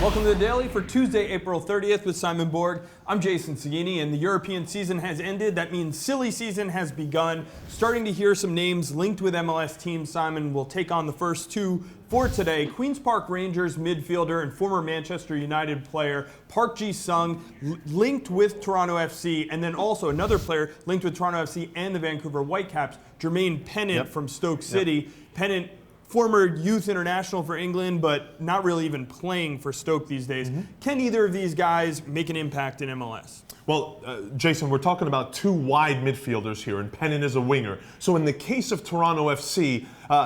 Welcome to the Daily for Tuesday, April 30th with Simon Borg. I'm Jason Seguini, and the European season has ended. That means silly season has begun. Starting to hear some names linked with MLS teams. Simon will take on the first two for today. Queen's Park Rangers midfielder and former Manchester United player Park Ji-sung linked with Toronto FC, and then also another player linked with Toronto FC and the Vancouver Whitecaps, Jermaine Pennant from Stoke City. Pennant, former youth international for England, but not really even playing for Stoke these days. Can either of these guys make an impact in MLS? Well, Jason, we're talking about two wide midfielders here, and Pennant is a winger. So in the case of Toronto FC,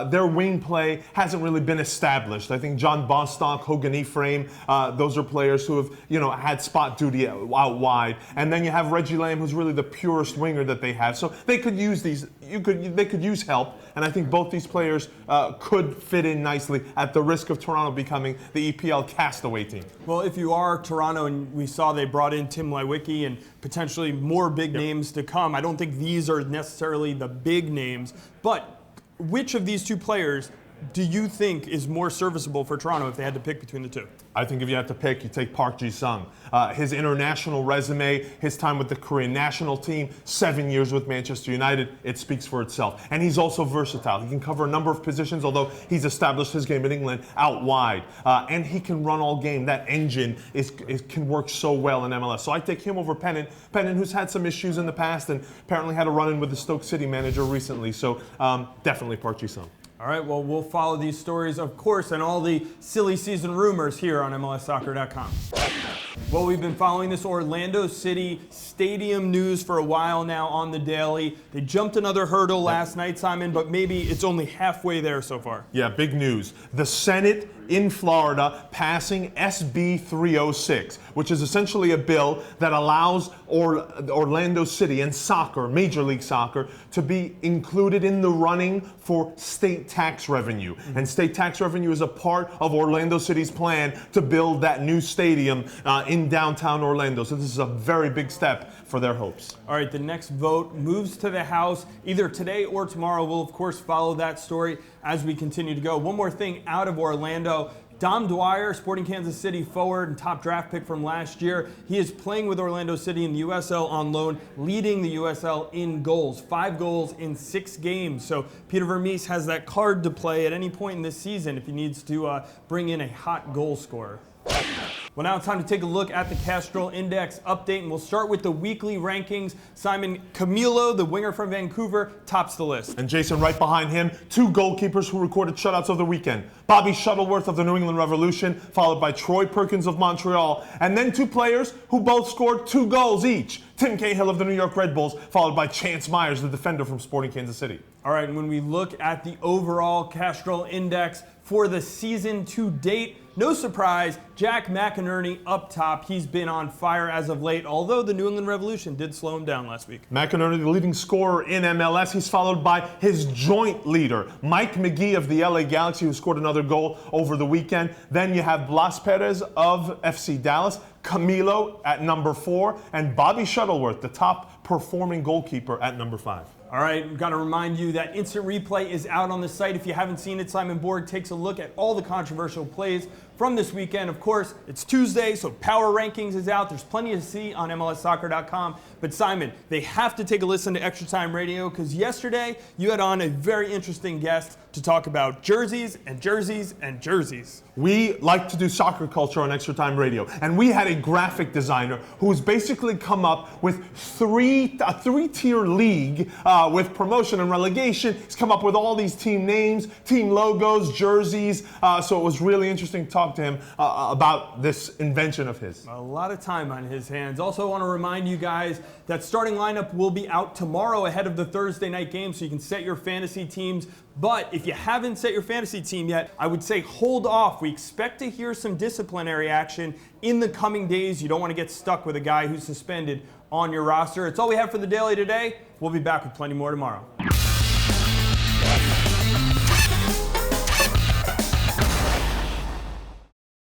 their wing play hasn't really been established. I think John Bostock, Hogan Ephraim, those are players who have, had spot duty out wide. And then you have Reggie Lamb, who's really the purest winger that they have. So they could use these. They could use help, and I think both these players could fit in nicely at the risk of Toronto becoming the EPL castaway team. Well, if you are Toronto, and we saw they brought in Tim Lewicki and potentially more big names to come, I don't think these are necessarily the big names, but which of these two players do you think is more serviceable for Toronto if they had to pick between the two? I think if you had to pick, you take Park Ji-sung. His international resume, his time with the Korean national team, 7 years with Manchester United, it speaks for itself. And he's also versatile. He can cover a number of positions, although he's established his game in England out wide. And he can run all game. That engine can work so well in MLS. So I take him over Pennant. Pennant, who's had some issues in the past and apparently had a run-in with the Stoke City manager recently. So definitely Park Ji-sung. All right, well, we'll follow these stories, of course, and all the silly season rumors here on MLSsoccer.com. Well, we've been following this Orlando City stadium news for a while now on the Daily. They jumped another hurdle last night, Simon, but maybe it's only halfway there so far. Yeah, big news. The Senate in Florida passing SB 306, which is essentially a bill that allows Orlando City and soccer, Major League Soccer, to be included in the running for state tax revenue. And state tax revenue is a part of Orlando City's plan to build that new stadium in downtown Orlando. So this is a very big step for their hopes. All right, the next vote moves to the House either today or tomorrow. We'll, of course, follow that story as we continue to go. One more thing out of Orlando. Dom Dwyer, Sporting Kansas City forward and top draft pick from last year. He is playing with Orlando City in the USL on loan, leading the USL in goals. 5 goals in 6 games. So Peter Vermees has that card to play at any point in this season if he needs to bring in a hot goal scorer. Well, now it's time to take a look at the Castrol Index update, and we'll start with the weekly rankings. Simon Camilo, the winger from Vancouver, tops the list. And Jason, right behind him, 2 goalkeepers who recorded shutouts of the weekend. Bobby Shuttleworth of the New England Revolution, followed by Troy Perkins of Montreal. And then 2 players who both scored 2 goals each. Tim Cahill of the New York Red Bulls, followed by Chance Myers, the defender from Sporting Kansas City. All right, and when we look at the overall Castrol Index for the season to date, no surprise, Jack McInerney up top. He's been on fire as of late, although the New England Revolution did slow him down last week. McInerney, the leading scorer in MLS. He's followed by his joint leader, Mike McGee of the LA Galaxy, who scored another goal over the weekend. Then you have Blas Perez of FC Dallas, Camilo at number 4, and Bobby Shuttleworth, the top performing goalkeeper, at number 5. All right, we've got to remind you that instant replay is out on the site. If you haven't seen it, Simon Borg takes a look at all the controversial plays from this weekend. Of course, it's Tuesday, so Power Rankings is out. There's plenty to see on MLSsoccer.com. But Simon, they have to take a listen to Extra Time Radio because yesterday you had on a very interesting guest to talk about jerseys and jerseys and jerseys. We like to do soccer culture on Extra Time Radio, and we had a graphic designer who's basically come up with a 3-tier league with promotion and relegation. He's come up with all these team names, team logos, jerseys. So it was really interesting to talk to him about this invention of his. A lot of time on his hands. Also want to remind you guys that starting lineup will be out tomorrow ahead of the Thursday night game, so you can set your fantasy teams. But if you haven't set your fantasy team yet, I would say hold off. We expect to hear some disciplinary action in the coming days. You don't want to get stuck with a guy who's suspended on your roster. It's all we have for the Daily today. We'll be back with plenty more tomorrow.